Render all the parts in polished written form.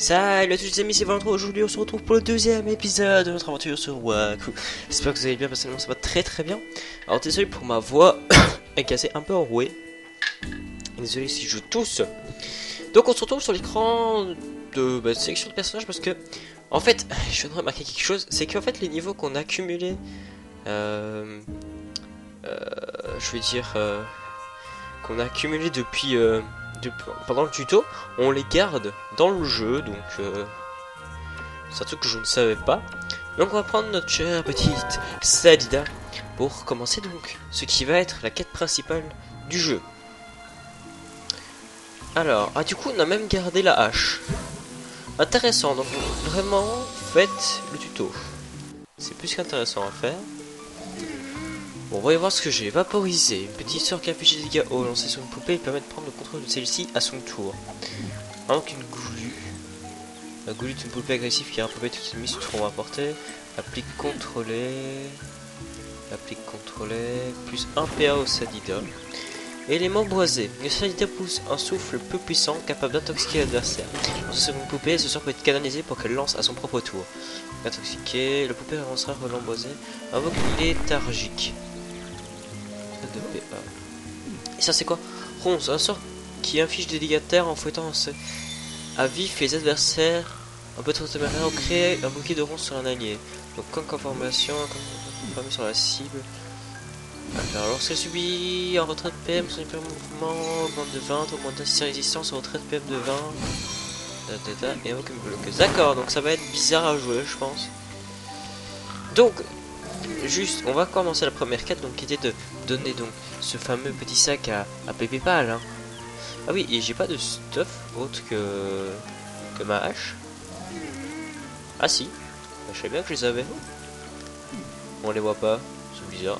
Salut à tous les amis, c'est Valentin. Aujourd'hui on se retrouve pour le deuxième épisode de notre aventure sur Waku. J'espère que vous allez bien, personnellement ça va très très bien. Alors désolé pour ma voix est cassée, un peu enrouée. Désolé si je tousse. Donc on se retrouve sur l'écran de sélection de personnages parce que en fait je viens de remarquer quelque chose, c'est qu'en fait les niveaux qu'on a accumulés je vais dire qu'on a accumulé depuis pendant le tuto, on les garde dans le jeu, donc c'est un truc que je ne savais pas. Donc on va prendre notre chère petite Sadida pour commencer donc ce qui va être la quête principale du jeu. Alors, du coup on a même gardé la hache. Intéressant, donc vraiment faites le tuto. C'est plus qu'intéressant à faire. Bon, voyons voir ce que j'ai. Vaporiser. Une petite sœur qui affiche des dégâts hauts lancés sur une poupée. Il permet de prendre le contrôle de celle-ci à son tour. Donc une goulue. La goulue est une poupée agressive qui rappelle toutes les ennemis se trouvent à portée. Applique contrôlé. Applique contrôlé. Plus 1 PA au Sadida. Élément boisé. Le Sadida pousse un souffle peu puissant capable d'intoxiquer l'adversaire. Dans cette seconde poupée, ce sort peut être canalisé pour qu'elle lance à son propre tour. Intoxiqué. La poupée avancera relent boisé. Invoque léthargique. De PA. Et ça c'est quoi? Ronce, un sort qui inflige des dégâts de terre en fouettant à vif les adversaires. Un peu trop téméraire, crée un bouquet de ronces sur un allié. Donc comme conformation, comme sur la cible. Alors lorsqu'elle subit un retrait de PM, son hyper mouvement augmente de 20, augmente sa résistance au retrait de PM de 20. Et invoque une bloqueuse. D'accord, donc ça va être bizarre à jouer je pense. Donc juste, on va commencer la première quête, donc qui était de donner donc ce fameux petit sac à Pépépal. Hein. Ah oui, et j'ai pas de stuff autre que ma hache. Ah si, je savais bien que je les avais. On les voit pas, c'est bizarre.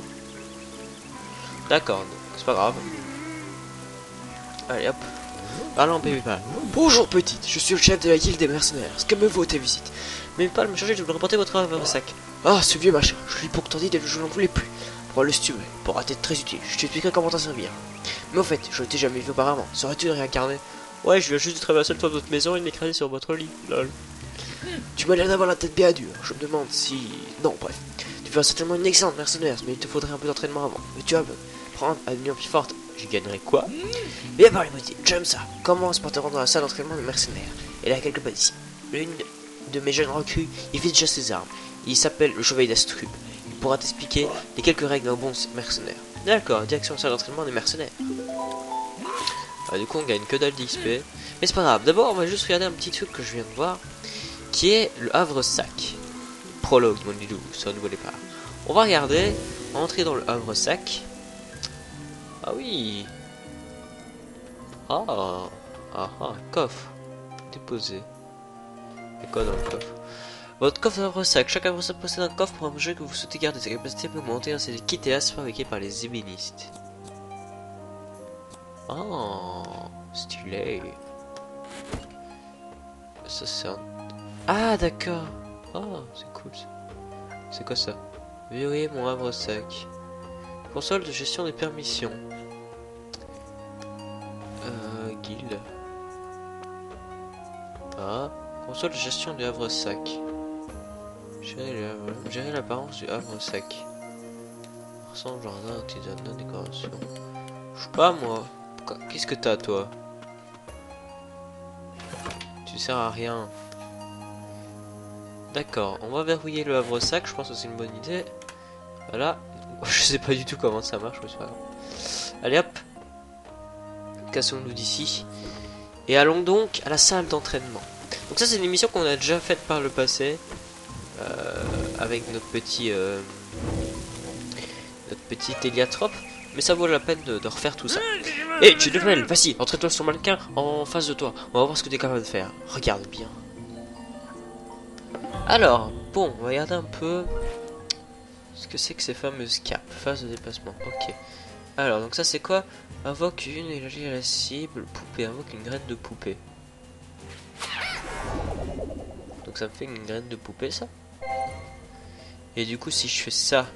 D'accord, donc c'est pas grave. Allez hop. Parlons Pépépal. Bonjour petite, je suis le chef de la guilde des mercenaires. Ce que me vaut tes visites? Pépépal me chargé de vous reporter votre sac. Ah, ce vieux machin, je lui ai pourtant dit que je n'en voulais plus. Pour le stuer, pourra être très utile, je t'expliquerai comment t'en servir. Mais au fait, je ne t'ai jamais vu auparavant, saurais-tu le réincarner? Ouais, je viens juste de traverser le toit de votre maison et de m'écraser sur votre lit, lol. Tu m'as l'air d'avoir la tête bien dure, je me demande si... Non, bref. Tu feras certainement une excellente mercenaire, mais il te faudrait un peu d'entraînement avant. Mais tu vas prendre à devenir plus forte. J'y gagnerai quoi? Bien par les motifs, j'aime ça. Commence par te rendre dans la salle d'entraînement des mercenaires. Elle est à quelques pas d'ici. L'une de mes jeunes recrues, il fait déjà ses armes. Il s'appelle le chevalier d'Astrub. Il pourra t'expliquer les quelques règles d'un bon mercenaire. D'accord, direction salle d'entraînement des mercenaires. Du coup on gagne que dalle d'XP. Mais c'est pas grave, d'abord on va juste regarder un petit truc que je viens de voir. Qui est le Havre-Sac. Prologue mon dilou, c'est un nouveau départ. On va regarder, entrer dans le Havre-Sac. Ah oui. Coffre. Déposé. Et quoi dans le coffre? Votre coffre Havre-Sac. Chaque Havre-Sac possède un coffre pour un objet que vous souhaitez garder. Sa capacité peut monter ainsi des kits et as fabriqués par les ébénistes. Oh, stylé. Ça c'est un... Ah d'accord. Oh, c'est cool ça. C'est quoi ça? Verrouiller mon Havre-Sac. Console de gestion des permissions. Guild. Console de gestion du Havre-Sac. Gérer l'apparence du Havre-Sac. Ressemble jardin, artisanat, décoration. Je sais pas moi. Qu'est-ce que t'as toi? Tu sers à rien. D'accord, on va verrouiller le Havre-Sac, je pense que c'est une bonne idée. Voilà. Je sais pas du tout comment ça marche, mais c'est pas grave. Allez hop. Cassons-nous d'ici. Et allons donc à la salle d'entraînement. Donc ça c'est une émission qu'on a déjà faite par le passé. Avec notre petit héliatrope. Mais ça vaut la peine de refaire tout ça. Et tu devrais, vas-y, entraîne-toi sur le mannequin en face de toi. On va voir ce que tu es capable de faire. Regarde bien. Alors, bon, on va regarder un peu ce que c'est que ces fameuses capes. Phase de déplacement, ok. Alors, donc ça c'est quoi? Invoque une énergie à la cible. Poupée, invoque une graine de poupée. Donc ça me fait une graine de poupée ça. Et du coup si je fais ça,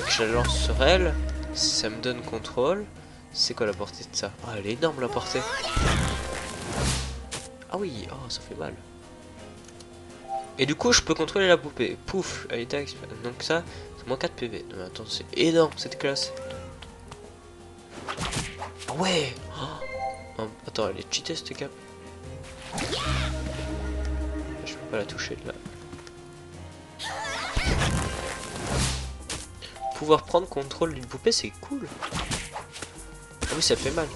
je la lance sur elle, ça me donne contrôle. C'est quoi la portée de ça? Ah elle est énorme la portée. Ah oui, oh, ça fait mal. Et du coup, je peux contrôler la poupée. Pouf, elle était expert. Donc ça, c'est moins 4 PV. Non mais attends, c'est énorme cette classe. Ah ouais. Oh, attends, elle est cheatée cette cap. Je peux pas la toucher de là. Pouvoir prendre contrôle d'une poupée, c'est cool. Ah oui, ça fait mal.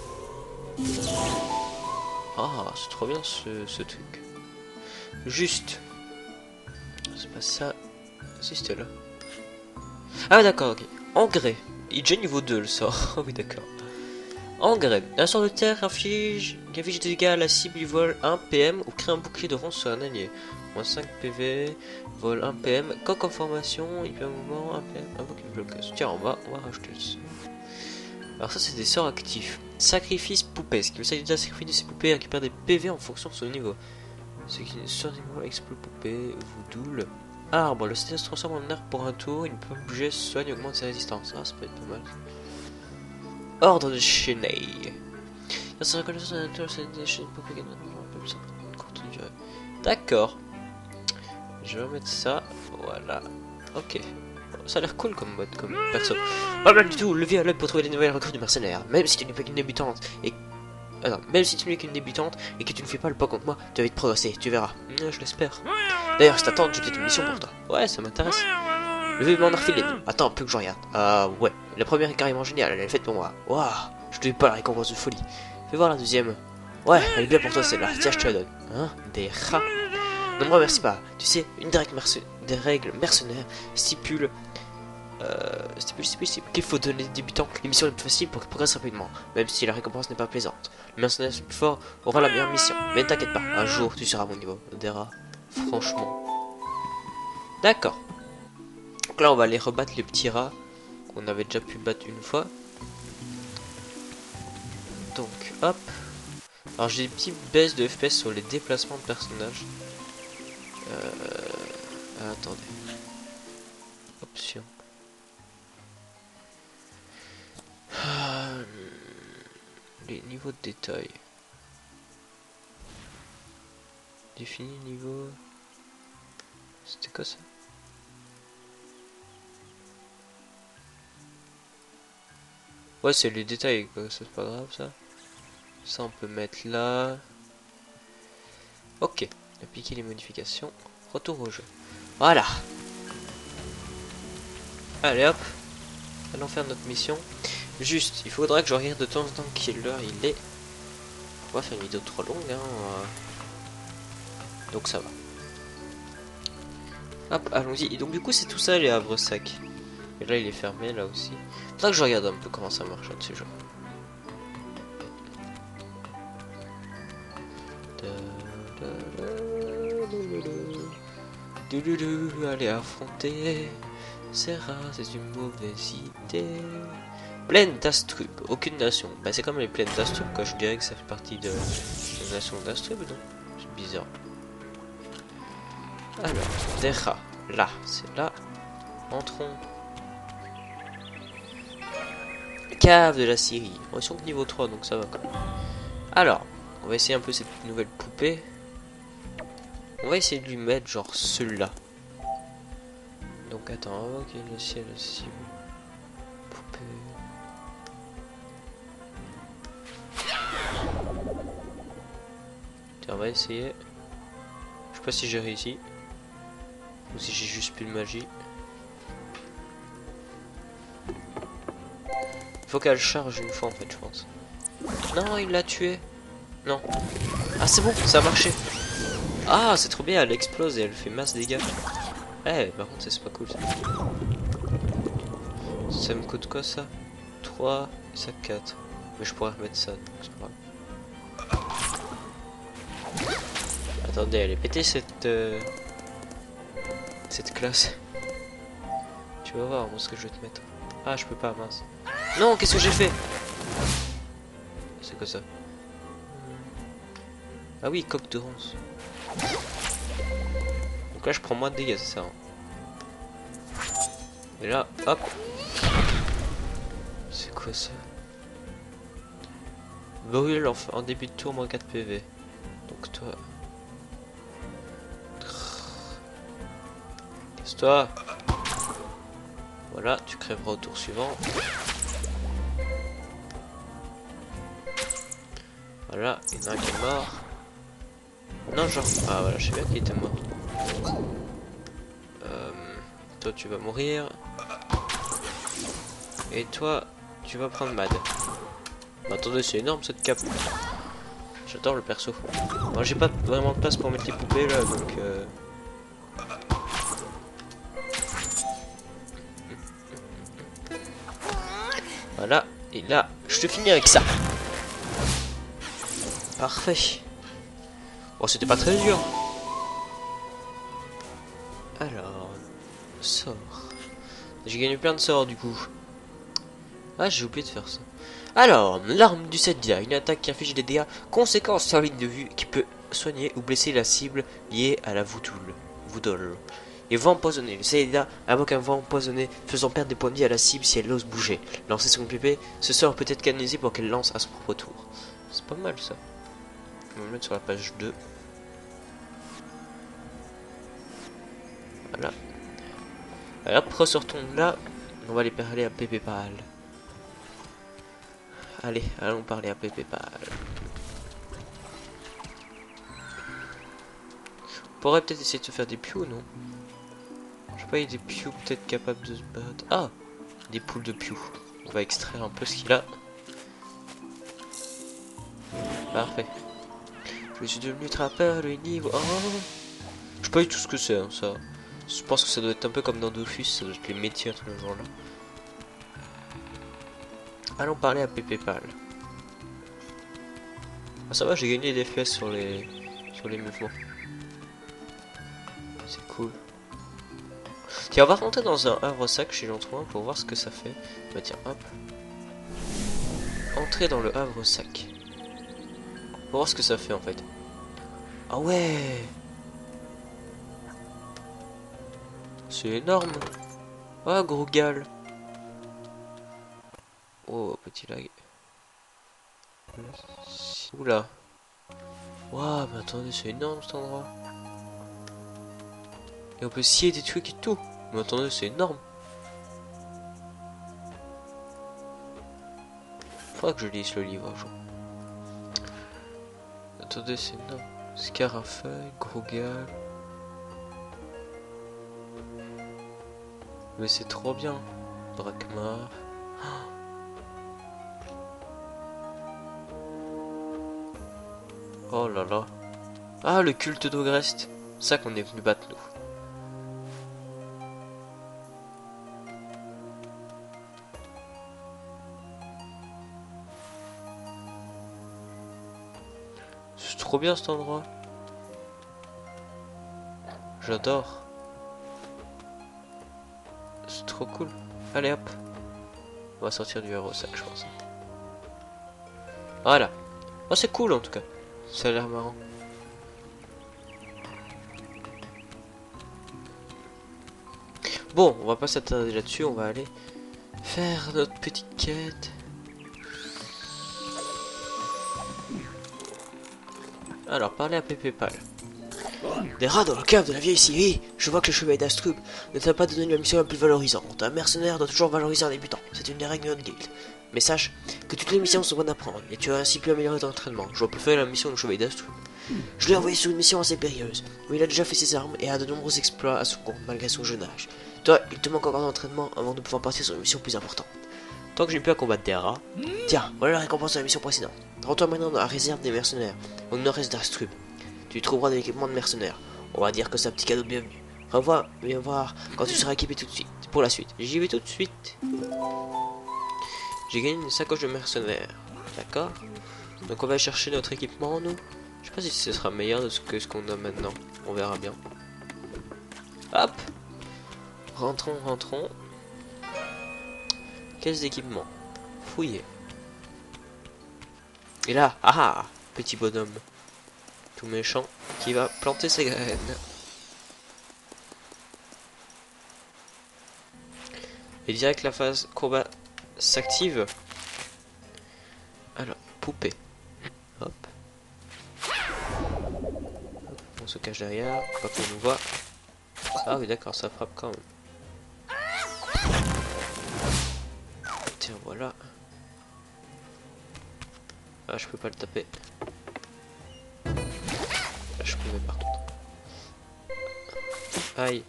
Ah, c'est trop bien ce truc. Juste. C'est pas ça. Si, c'était là. Ah d'accord, ok. Engrais. Il est déjà niveau 2 le sort. Ah oui, d'accord. Engrais. Un sort de terre inflige des dégâts à la cible, il vole 1 PM ou crée un bouclier de ronce sur un allié. Moins 5 PV, vol 1 PM, coq en formation, il fait un mouvement, 1 PM, un bouclier de blocage. Tiens, on va rajouter ça. Alors ça c'est des sorts actifs. Sacrifice poupée, ce qui veut dire de sacrifier de ces poupées et récupère des PV en fonction de son niveau. Ce qui est sur niveau explose poupée, vous double. Arbre, le CT se transforme en arbre pour un tour, il ne peut pas bouger, soigne, augmente ses résistances. Ah, ça peut être pas mal. Ordre de Cheney. D'accord. Je vais mettre ça. Voilà. Ok. Ça a l'air cool comme mode, comme perso. Pas mal du tout. Levier à l'œil pour trouver des nouvelles recrues de mercenaires. Même si tu n'es pas qu'une débutante et même si tu n'es qu'une débutante et que tu ne fais pas le pas contre moi, tu vas vite progresser. Tu verras. Je l'espère. D'ailleurs, je t'attends. J'ai peut-être une mission pour toi. Ouais, ça m'intéresse. Le vieux m'en a refilé. Attends un peu que je regarde. Ouais. La première est carrément géniale. Elle est faite pour moi. Waouh. Je te dis pas la récompense de folie. Fais voir la deuxième. Ouais, elle est bien pour toi celle-là. Tiens, je te la donne. Hein? Des rats. Ne me remercie pas. Tu sais, une des règles mercenaires stipule qu'il faut donner aux débutants les missions les plus faciles pour qu'ils progressent rapidement, même si la récompense n'est pas plaisante. Le mercenaire le plus fort aura la meilleure mission. Mais ne t'inquiète pas, un jour tu seras à mon niveau. Des rats. Franchement. D'accord. Donc là on va aller rebattre les petits rats qu'on avait déjà pu battre une fois. Donc hop. Alors j'ai des petites baisses de FPS sur les déplacements de personnages. Attendez. Option. Les niveaux de détail. Définir niveau. C'était quoi ça? Ouais, c'est les détails, quoi. C'est pas grave ça. Ça on peut mettre là. Ok. Appliquer les modifications. Retour au jeu. Voilà. Allez hop. Allons faire notre mission. Juste, il faudra que je regarde de temps en temps quelle heure il est. On va faire une vidéo trop longue, hein. Donc ça va. Hop, allons-y. Et donc du coup c'est tout ça les havres sacs. Et là il est fermé là aussi. Faudra que je regarde un peu comment ça marche de ce jeu. Allez affronter. C'est rare, c'est une mauvaise idée. Plaine d'Astrub, aucune nation. Bah c'est comme les plaines d'Astrub quoi, je dirais que ça fait partie de la nation d'Astrub, non? C'est bizarre. Alors, des rats. Là, c'est là. Entrons. Cave de la Syrie. On est sur le niveau 3, donc ça va quand même. Alors, on va essayer un peu cette nouvelle poupée. On va essayer de lui mettre genre celui-là. Donc attends, ok, le ciel, la cible. Poupée. Tiens, on va essayer. Je sais pas si j'ai réussi. Ou si j'ai juste plus de magie. Faut qu'elle charge une fois en fait, je pense. Non, il l'a tué. Non. Ah, c'est bon, ça a marché. Ah, c'est trop bien, elle explose et elle fait masse dégâts. Eh, par contre, c'est pas cool ça. Ça me coûte quoi ça? 3 et ça 4. Mais je pourrais remettre ça, donc c'est pas grave. Attendez, elle est pétée cette classe. Tu vas voir, moi, ce que je vais te mettre. Ah, je peux pas, mince. Non, qu'est-ce que j'ai fait? C'est quoi ça? Ah oui, coq de ronce. Donc là, je prends moins de dégâts, c'est ça. Hein. Et là, hop. C'est quoi ça? Brûle en début de tour, moins 4 PV. Donc toi... Toi. Voilà, tu crèveras au tour suivant. Voilà, il y en a un qui est mort. Non, genre... Ah voilà, je sais bien qu'il était mort. Toi, tu vas mourir. Et toi, tu vas prendre Mad. Bah, attendez, c'est énorme cette cape. J'adore le perso. Moi, j'ai pas vraiment de place pour mettre les poupées là, donc... Voilà, et là, je te finis avec ça. Parfait. Bon, c'était pas très dur. Alors, sort. J'ai gagné plein de sorts du coup. Ah, j'ai oublié de faire ça. Alors, l'arme du Saidia, une attaque qui inflige des dégâts conséquents sur la ligne de vue qui peut soigner ou blesser la cible liée à la voudole. Et vent empoisonné. Le Saidia invoque un vent empoisonné faisant perdre des points de vie à la cible si elle ose bouger. Lancer son PP, ce sort peut être canalisé pour qu'elle lance à son propre tour. C'est pas mal ça. On va le mettre sur la page 2. Voilà. Alors, hop, ressortons de là. On va aller parler à Pépé Pal. Allez, allons parler à Pépé Pal. On pourrait peut-être essayer de se faire des pioux, non? Je sais pas, il y a des pioux peut-être capables de se battre. Ah, des poules de pioux. On va extraire un peu ce qu'il a. Parfait. Je suis devenu trappeur de niveau 1. Je sais pas du tout ce que c'est, hein, ça. Je pense que ça doit être un peu comme dans Dofus, ça doit être les métiers tous les jours là. Allons parler à Pépé Pal. Ah, ça va, j'ai gagné des FPS sur les mouvements. C'est cool. Tiens, on va rentrer dans un havre-sac chez Jean-Trouin pour voir ce que ça fait. Bah tiens, hop. Entrer dans le havre-sac. Pour voir ce que ça fait en fait. Ah ouais. C'est énorme. Ah, gros gal. Oh, petit lag. Oula. Waouh, mais attendez, c'est énorme cet endroit. Et on peut scier des trucs et tout. Mais attendez, c'est énorme. Faudra que je lise le livre un jour. Attendez, c'est énorme. Scarafeuille, gros gal. Mais c'est trop bien. Drakmar. Oh là là. Ah, le culte d'Ogrest. C'est ça qu'on est venu battre nous. C'est trop bien cet endroit. J'adore. C'est trop cool. Allez hop. On va sortir du héros sac je pense. Voilà. Oh c'est cool en tout cas. Ça a l'air marrant. Bon, on va pas s'attarder là-dessus, on va aller faire notre petite quête. Alors, parler à Pépé Pal. Des rats dans le cave de la vieille Syrie. Je vois que le chevalier d'Astrub ne t'a pas donné la mission la plus valorisante. Un mercenaire doit toujours valoriser un débutant. C'est une des règles de notre guilde. Mais sache que toutes les missions sont bonnes à prendre et tu as ainsi pu améliorer ton entraînement. Je vois plus faire la mission du chevalier d'Astrub. Je l'ai envoyé sur une mission assez périlleuse, où il a déjà fait ses armes et a de nombreux exploits à son compte malgré son jeune âge. Toi, il te manque encore d'entraînement avant de pouvoir partir sur une mission plus importante. Tant que j'ai pu à combattre des rats. Tiens, voilà la récompense de la mission précédente. Rends-toi maintenant dans la réserve des mercenaires, au nord-est d'Astrub. Tu y trouveras de l'équipement de mercenaires. On va dire que c'est un petit cadeau de bienvenue. Viens voir quand tu seras équipé tout de suite. Pour la suite, j'y vais tout de suite. J'ai gagné une sacoche de mercenaires. D'accord. Donc on va chercher notre équipement, nous. Je sais pas si ce sera meilleur que ce qu'on a maintenant. On verra bien. Hop. Rentrons, rentrons. Caisse d'équipement. Fouiller. Et là, ah, petit bonhomme. Tout méchant. Qui va planter ses graines. Et direct la phase combat s'active. Alors, poupée. Hop. On se cache derrière, pas qu'on nous voit. Ah oui, d'accord, ça frappe quand même. Tiens, voilà. Ah, je peux pas le taper. Là, je pouvais par contre. Aïe.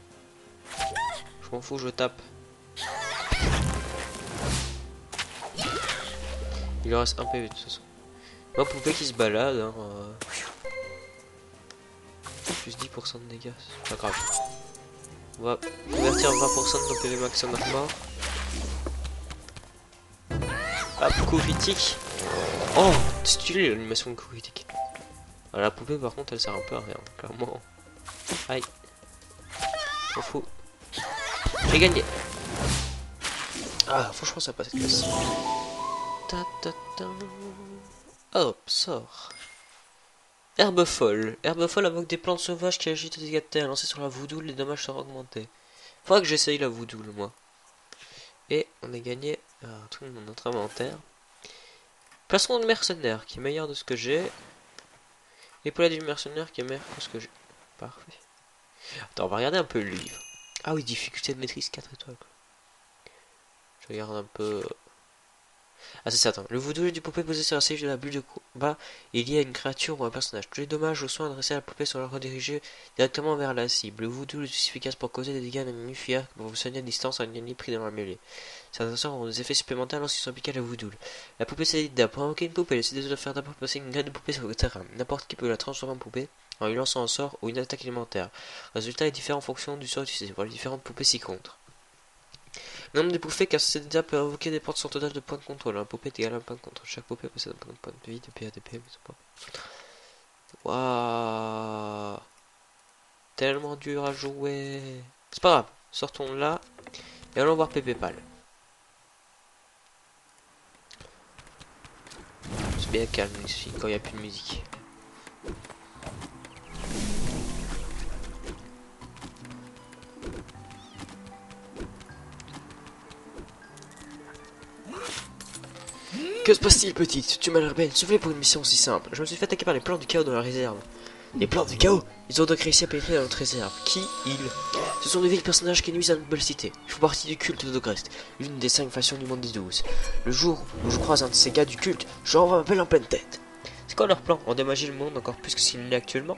Je m'en fous, je tape. Il lui reste un PV de toute façon. Ma poupée qui se balade, hein, plus 10% de dégâts, c'est pas grave. On va convertir 20% de nos PV max en armor. Hop, coup critique. Oh, stylé l'animation de coup critique. Alors, la poupée par contre elle sert un peu à rien, clairement. Aïe. M'en fous. J'ai gagné. Ah, franchement ça passe cette classe. Ta ta ta. Hop, sort. Herbe folle. Herbe folle invoque des plantes sauvages qui agitent des dégâts de terre. Lancé sur la voudoule, les dommages seront augmentés. Faudra que j'essaye la voudoule, moi. Et on a gagné un truc dans notre inventaire. Placement de mercenaire qui est meilleur de ce que j'ai. Épaulette du mercenaire qui est meilleur que ce que j'ai. Parfait. Attends, on va regarder un peu le livre. Ah oui, difficulté de maîtrise 4 étoiles. Quoi. Je regarde un peu. Ah c'est ça, attends. Le voodoo du poupée posé sur la siège de la bulle de combat est lié à une créature ou un personnage. Tous les dommages ou soins adressés à la poupée sont redirigés directement vers la cible. Le voodoo est aussi efficace pour causer des dégâts magnifiques que pour vous soigner à distance à un ennemi pris dans la mêlée. Certains sorts ont des effets supplémentaires lorsqu'ils sont appliqués à la voodoo. La poupée s'édite pour invoquer une poupée. Laissez de faire d'abord passer une graine de poupée sur le terrain. N'importe qui peut la transformer en poupée en lui lançant un sort ou une attaque élémentaire. Le résultat est différent en fonction du sort utilisé pour les différentes poupées s'y contre. Le nombre de poupées car cette étape peut invoquer des portes sans total de points de contrôle. Un poupée est égal à un point de contrôle. Chaque poupée possède un point de vie, de PA, de PM, Waouh, tellement dur à jouer. C'est pas grave, sortons là et allons voir Pépé Pal. C'est bien calme ici quand il n'y a plus de musique. Que se passe-t-il, petite? Tu m'as l'air belle, soufflée pour une mission aussi simple. Je me suis fait attaquer par les plans du chaos dans la réserve. Les plans du chaos? Ils ont donc réussi à pénétrer dans notre réserve. Qui? Ils? Ce sont de vils personnages qui nuisent à notre belle cité. Ils font partie du culte d'Ogrest, l'une des 5 factions du monde des 12. Le jour où je croise un de ces gars du culte, je renvoie ma pelle en pleine tête. C'est quoi leur plan? Endommager le monde encore plus que ce qu'il l'est actuellement?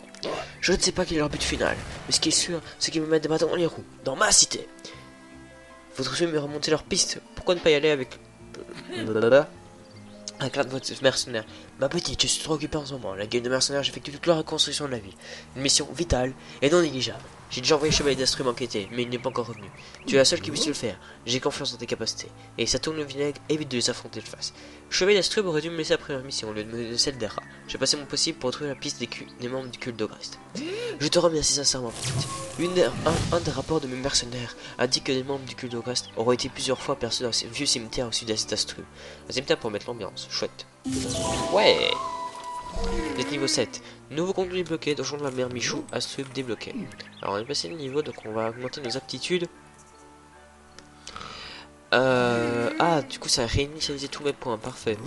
Je ne sais pas quel est leur but final, mais ce qui est sûr, c'est qu'ils me mettent des bâtons dans les roues, dans ma cité. Faudrait me remonter leur piste. Pourquoi ne pas y aller avec... avec l'un de votre mercenaire. Ma petite, je suis trop occupé en ce moment. La guilde de mercenaires, j'effectue toute la reconstruction de la ville. Une mission vitale et non négligeable. J'ai déjà envoyé Chevalier d'Astrume enquêter, mais il n'est pas encore revenu. Tu es la seule qui puisse le faire. J'ai confiance en tes capacités. Et ça tourne le vinaigre, évite de les affronter de face. Chevalier d'Astrume aurait dû me laisser la première mission au lieu de me donner celle d'Era. J'ai passé mon possible pour retrouver la piste des membres du culte d'Ogrest. Je te remercie sincèrement, petite. Un des rapports de mes mercenaires indique que les membres du culte d'Ogrest auraient été plusieurs fois perçus dans ce vieux cimetière au sud-est d'Astrume. Un cimetière pour mettre l'ambiance. Chouette. Ouais. Vous êtes niveau 7. Nouveau contenu débloqué, donjon de la mère Michou, Astrub débloqué. Alors on est passé le niveau, donc on va augmenter nos aptitudes. Ah, du coup ça a réinitialisé tous mes points, parfait.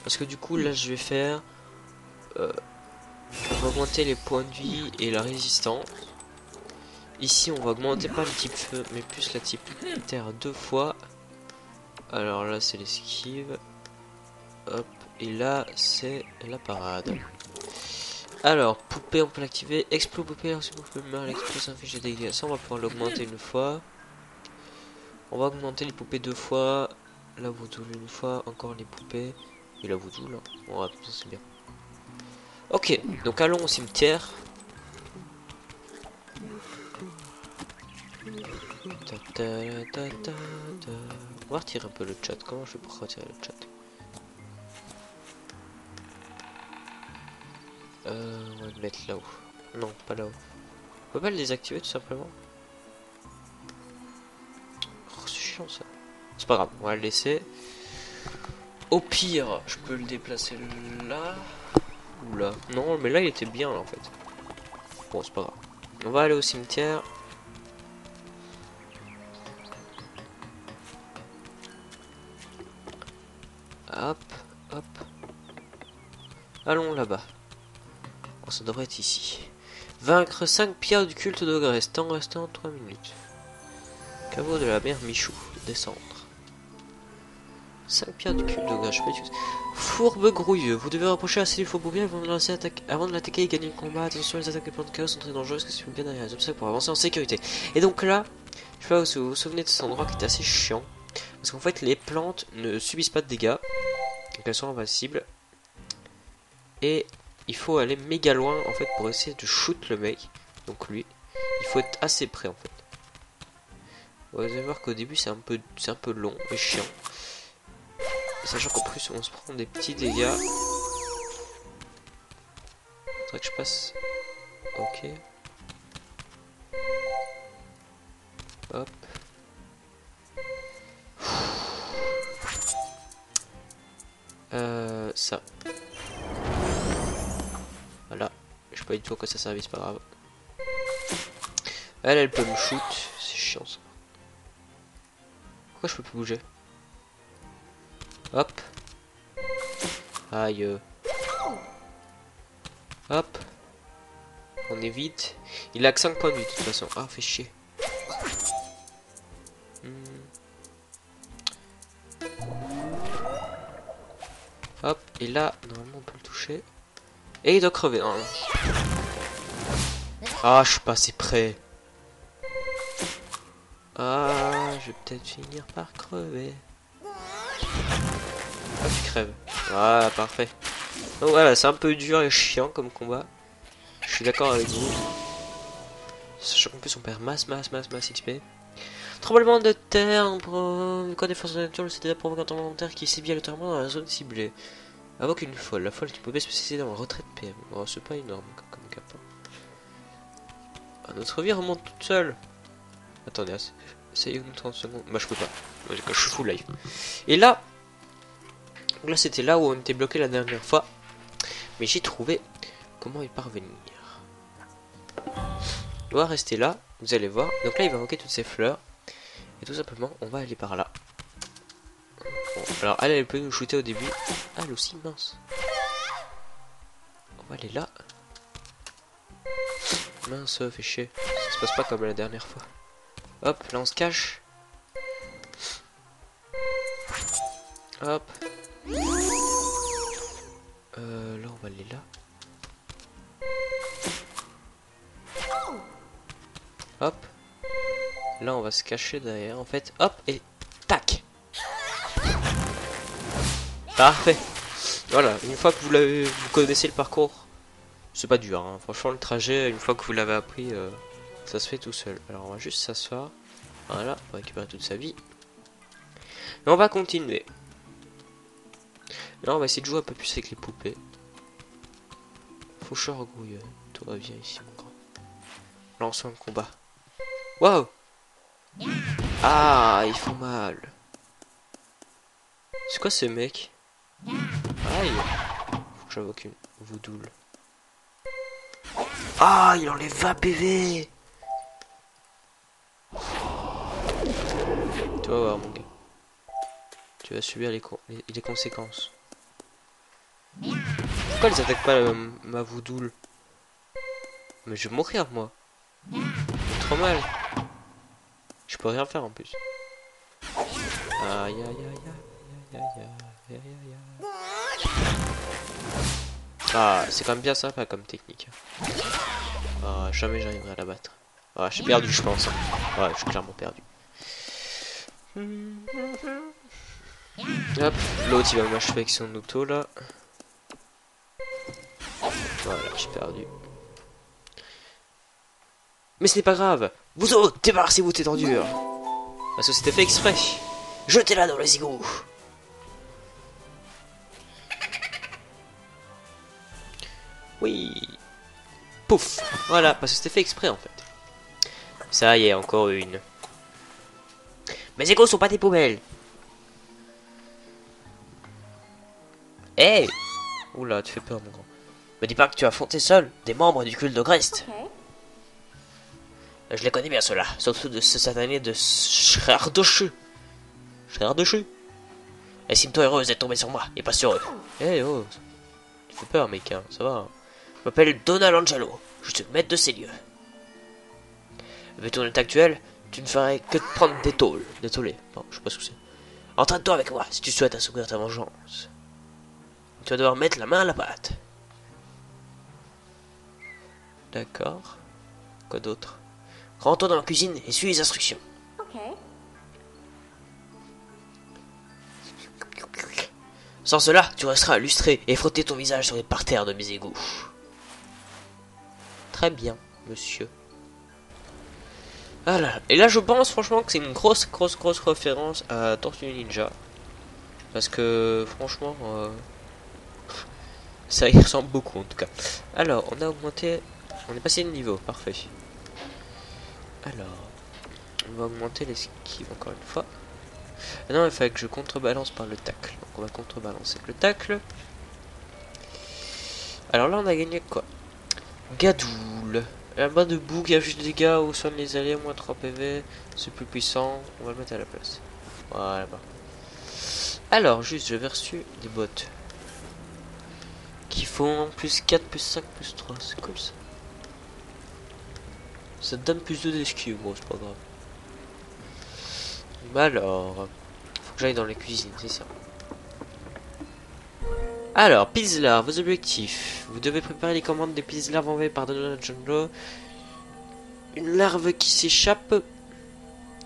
Parce que du coup là je vais faire... on va augmenter les points de vie et la résistance. Ici on va augmenter pas le type feu, mais plus la type terre 2 fois. Alors là c'est l'esquive. Hop, et là c'est la parade. Alors, poupée, on peut l'activer. Explo poupée, si poupée meurt, l'explosion inflige des dégâts. Ça, on va pouvoir l'augmenter une fois. On va augmenter les poupées 2 fois. La voudoule une fois. Encore les poupées. Et la voudoule. Hein. Bon, ouais, ça c'est bien. Ok, donc allons au cimetière. On va retirer un peu le chat. Comment je fais pour retirer le chat? On va le mettre là-haut. Non, pas là-haut. On peut pas le désactiver tout simplement. Oh, c'est chiant ça. C'est pas grave, on va le laisser. Au pire, je peux le déplacer là. Ou là. Non, mais là il était bien là, en fait. Bon, c'est pas grave. On va aller au cimetière. Hop, hop. Allons là-bas. Oh, ça devrait être ici. Vaincre 5 pierres du culte de Grèce. Temps restant 3 minutes. Caveau de la mère Michou. Descendre. 5 pierres du culte de Grèce. Fourbe grouilleux. Vous devez rapprocher assez du faux bouvier avant de l'attaquer et gagner le combat. Attention, les attaques des plans de chaos sont très dangereuses. Que si vous bien derrière les obstacles pour avancer en sécurité. Et donc là, je sais pas si vous vous souvenez de cet endroit qui était assez chiant. Parce qu'en fait, les plantes ne subissent pas de dégâts. Donc elles sont invincibles. Et il faut aller méga loin en fait pour essayer de shoot le mec. Donc lui, il faut être assez près en fait. Vous allez voir qu'au début c'est un peu long et chiant. Et sachant qu'en plus on se prend des petits dégâts. Faudrait que je passe. Ok. Hop. Ça. Voilà. Je sais pas du tout à quoi ça servait, c'est pas grave. Elle peut me shoot. C'est chiant ça. Pourquoi je peux plus bouger? Hop. Aïe. Hop. On évite. Il a que 5 points de vie de toute façon. Ah, fait chier. Hop. Et là, normalement on peut le toucher. Et il doit crever. Non. Ah, je suis pas assez près. Ah, je vais peut-être finir par crever. Ah, tu crèves. Voilà, parfait. Donc voilà, c'est un peu dur et chiant comme combat. Je suis d'accord avec vous. Sachant qu'en plus on perd masse XP. Tremblement de terre, quand des forces de la nature, le CDA provoque un tremblement de terre qui sévit aléatoirement dans la zone ciblée. Invoque une folle. La folle est une poupée spécialisée dans le retrait de PM. Oh, c'est pas énorme comme cap. Ah, notre vie remonte toute seule. Attendez, essayez-nous 30 secondes. Bah, je peux pas. Je suis full life. Et là, c'était là où on était bloqué la dernière fois. Mais j'ai trouvé comment y parvenir. On doit rester là. Vous allez voir. Donc là, il va invoquer toutes ces fleurs. Et tout simplement, on va aller par là. Bon, alors, elle peut nous shooter au début. Ah, elle aussi, mince. On va aller là. Mince, fait chier. Ça se passe pas comme la dernière fois. Hop, là on se cache. Hop. Là on va aller là. Hop. Là on va se cacher derrière en fait. Hop et tac. Parfait. Voilà, une fois que vous connaissez le parcours, c'est pas dur, hein. Franchement le trajet, une fois que vous l'avez appris, ça se fait tout seul. Alors on va juste s'asseoir. Voilà, pour récupérer toute sa vie. Et on va continuer. Là on va essayer de jouer un peu plus avec les poupées. Faucheur grouilleux. Tout va bien ici mon grand. Lançons le combat. Waouh. Ah, ils font mal. C'est quoi ces mecs? Aïe. Faut que j'invoque une voudoule. Ah, il enlève 20 PV. Tu vas voir mon gars. Tu vas subir les conséquences. Pourquoi ils attaquent pas ma voudoule? Mais je vais mourir moi. Trop mal. Je peux rien faire en plus. Aïe aïe aïe aïe aïe aïe aïe aïe. Ah, c'est quand même bien sympa comme technique. Ah, jamais j'arriverai à la battre. Ah, j'ai perdu je pense. Ouais, je suis clairement perdu. Hop, l'autre il va m'achever avec son auto là. Voilà, j'ai perdu. Mais ce n'est pas grave. Vous autres, débarrassez-vous de cette ordure. Parce que c'était fait exprès. Jetez-la dans les égouts. Oui. Pouf. Voilà, parce que c'était fait exprès en fait. Ça y est, encore une. Mes égouts sont pas des poubelles. Hey. Oula, tu fais peur mon grand. Me dis pas que tu as affronté seul des membres du culte de Grest. Je les connais bien ceux-là, surtout de ce satané de Shrardochu. Estime-toi heureuse d'être tombé sur moi, et pas sur eux. Eh oh, tu fais peur mec, hein, ça va. Hein. Je m'appelle Donald Angelo. je suis le maître de ces lieux. Avec ton état actuel, tu ne ferais que de prendre des tôles. Des tollés. Bon, je sais pas ce que c'est. Entraîne-toi avec moi si tu souhaites assouvir ta vengeance. Tu vas devoir mettre la main à la pâte. D'accord. Quoi d'autre? Rends-toi dans la cuisine et suis les instructions. Ok. Sans cela, tu resteras illustré et frotter ton visage sur les parterres de mes égouts. Très bien, monsieur. Ah là, et là je pense franchement que c'est une grosse référence à Tortue Ninja. Parce que franchement, ça y ressemble beaucoup en tout cas. Alors, on a augmenté, on est passé de niveau, parfait. Alors, on va augmenter l'esquive encore une fois. Ah non, il fallait que je contrebalance par le tacle. Donc on va contrebalancer le tacle. Alors là on a gagné quoi? Gadoule. La barre de boue qui affiche des dégâts ou soigne les alliés, moins 3 PV. C'est plus puissant, on va le mettre à la place. Voilà. Alors juste j'avais reçu des bottes. Qui font plus 4, plus 5, plus 3. C'est cool ça. Ça te donne plus de d'esquive, bon c'est pas grave. Bah alors, faut que j'aille dans les cuisines, c'est ça. Alors, Pizlar, vos objectifs. Vous devez préparer les commandes des Pizlar envoyées par Donald John. Une larve qui s'échappe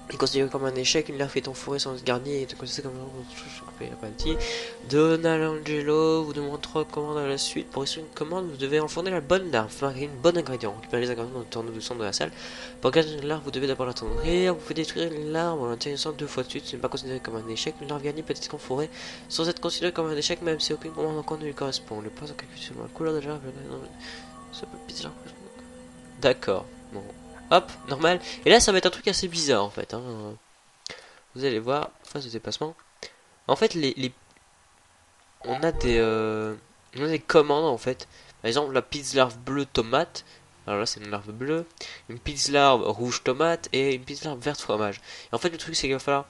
est considérée comme un échec. Une larve est enfourrée sans se garder et est considérée comme un Donald Angelo vous demande 3 commandes à la suite. Pour réussir une commande, vous devez enfourner la bonne larve. Fabriquer une bonne ingrédient. Récupérer les ingrédients dans le tourneau de sang de la salle. Pour garder une larve, vous devez d'abord l'attendrir. Vous pouvez détruire une larve en l'intéressant 2 fois de suite. Ce n'est pas considéré comme un échec. Une larve gagnée peut être enfourrée sans être considérée comme un échec, même si aucune commande en compte ne lui correspond. Le point en calcul selon la couleur de la larve. Ça peut bizarre. D'accord. Bon. Hop, normal. Et là, ça va être un truc assez bizarre en fait. Hein. Vous allez voir, phase de déplacement. En fait, on a des commandes en fait. Par exemple, la pizza larve bleue tomate. Alors là, c'est une larve bleue. Une pizza larve rouge tomate et une pizza larve verte fromage. Et en fait, le truc, c'est qu'il va falloir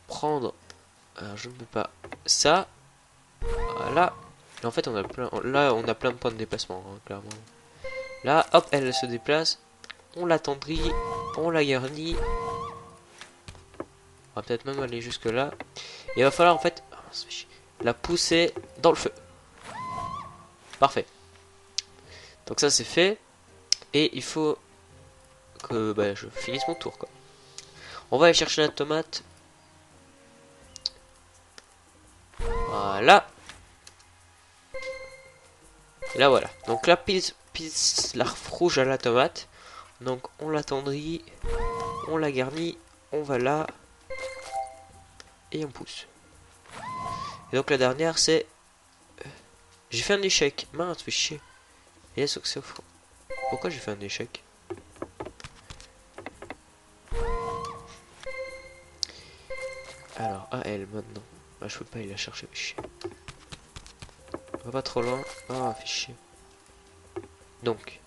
prendre. Alors, je ne peux pas. Ça. Voilà. Et en fait, on a plein. Là, on a plein de points de déplacement, hein, clairement. Là, hop, elle se déplace. On l'attendrit. On la garnit. On va peut-être même aller jusque là. Et il va falloir en fait la pousser dans le feu. Parfait. Donc ça c'est fait. Et il faut que je finisse mon tour quoi. On va aller chercher la tomate. Voilà. Et là voilà. Donc la pisse larve rouge à la tomate. Donc on l'attendrit. On la garnit. On va là. Et on pousse. Et donc la dernière c'est... J'ai fait un échec. Mince, fais chier. Et là, c'est faux. Pourquoi j'ai fait un échec? Alors, à elle maintenant. Bah, je peux pas aller la chercher, fais chier. On va pas trop loin. Ah, fais chier. Donc,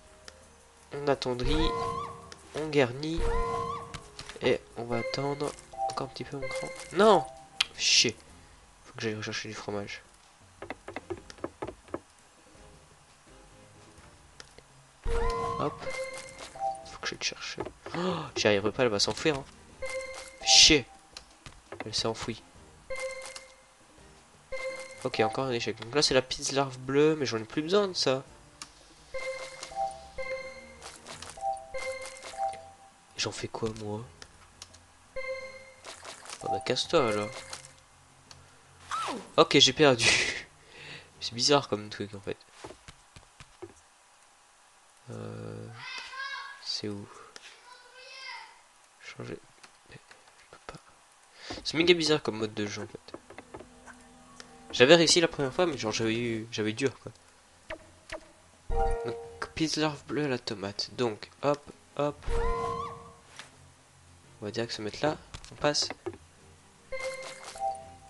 on attendrit. On garnit. Et on va attendre encore un petit peu mon cran. Non! Fais chier. Faut que j'aille rechercher du fromage. Hop. Faut que j'aille le chercher. Oh, j'y arriverai pas, elle va s'enfuir. Hein. Fais chier. Elle s'est enfouie. Ok, encore un échec. Donc là, c'est la pizza larve bleue, mais j'en ai plus besoin de ça. J'en fais quoi, moi? Oh bah, casse-toi, alors. Ok, j'ai perdu. C'est bizarre comme truc, en fait. C'est où? Changer. Je peux pas. C'est méga bizarre comme mode de jeu, en fait. J'avais réussi la première fois, mais genre j'avais dur quoi. Donc pizza larve bleue à la tomate. Donc hop, hop. On va direct se mettre là. On passe.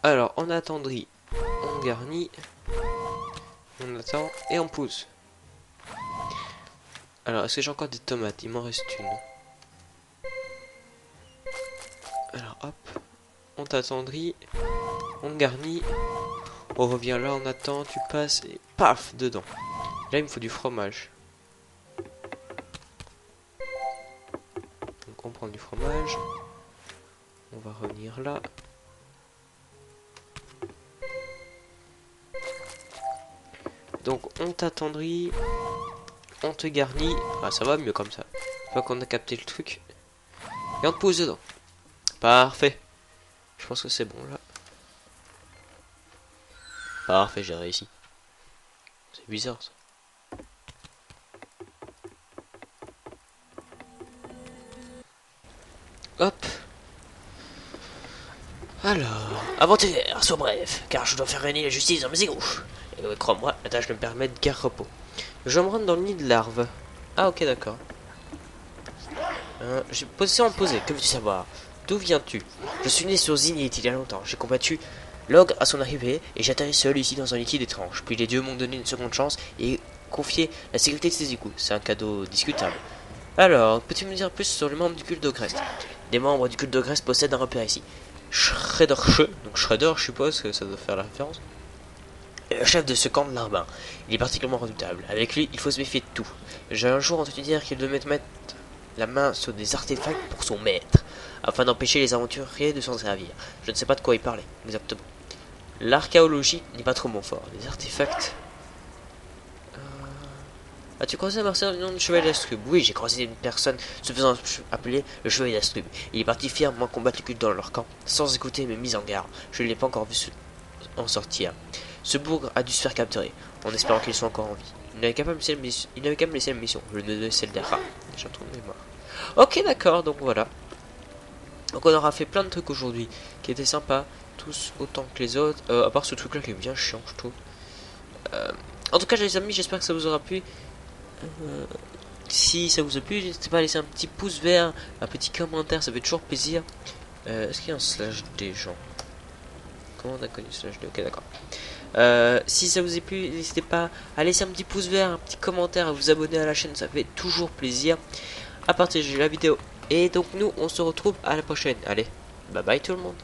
Alors on attendrit, on garnit, on attend et on pousse. Alors est-ce que j'ai encore des tomates? Il m'en reste une. Alors hop, on t'attendrit, on garnit. On revient là, on attend, tu passes et paf dedans. Là il me faut du fromage. on prend du fromage. On va revenir là. Donc on t'attendrit. On te garnit. Ah, ça va mieux comme ça. Une fois qu'on a capté le truc. Et on te pose dedans. Parfait. Je pense que c'est bon là. Parfait, j'ai réussi. C'est bizarre ça. Hop. Alors, inventaire, sois bref, car je dois faire régner la justice dans mes égouts. Et crois-moi, la tâche ne me permet de guère repos. Je me rends dans le nid de larves. Ah ok, d'accord. J'ai position posée, que veux-tu savoir? D'où viens-tu? Je suis né sur Zenith il y a longtemps. J'ai combattu l'ogre à son arrivée et j'atterris seul ici dans un liquide étrange. Puis les dieux m'ont donné une seconde chance et confié la sécurité de ses égouts. C'est un cadeau discutable. Alors, peux-tu me dire plus sur les membres du culte d'Ogrest? Les membres du culte d'Ogrest possèdent un repère ici. Shredder, donc Shredder, je suppose que ça doit faire la référence. Le chef de ce camp de larbin. Il est particulièrement redoutable. Avec lui, il faut se méfier de tout. J'ai un jour entendu dire qu'il devait mettre la main sur des artefacts pour son maître, afin d'empêcher les aventuriers de s'en servir. Je ne sais pas de quoi il parlait, exactement. L'archéologie n'est pas trop mon fort. Les artefacts... As-tu croisé un martien du nom de Chevalier d'Astrub? Oui, j'ai croisé une personne se faisant appeler le Chevalier d'Astrub. Il est parti fièrement combattre le culte dans leur camp, sans écouter mes mises en garde. Je ne l'ai pas encore vu en sortir. Ce bougre a dû se faire capturer, en espérant qu'il soit encore en vie. Il n'avait qu'à me laisser la mission. Je lui donnais celle d'Ara. J'ai un trou de mémoire. Ok, d'accord, donc voilà. Donc on aura fait plein de trucs aujourd'hui qui étaient sympas, tous autant que les autres, à part ce truc là qui est bien chiant, je trouve. En tout cas, les amis, j'espère que ça vous aura plu. Si ça vous a plu, n'hésitez pas à laisser un petit pouce vert, un petit commentaire, ça fait toujours plaisir. Est-ce qu'il y a un slash des gens? Comment on a connu slash D? Ok, d'accord. Si ça vous a plu, n'hésitez pas à laisser un petit pouce vert, un petit commentaire, à vous abonner à la chaîne, ça fait toujours plaisir. À partager la vidéo. Et donc nous, on se retrouve à la prochaine. Allez, bye bye tout le monde.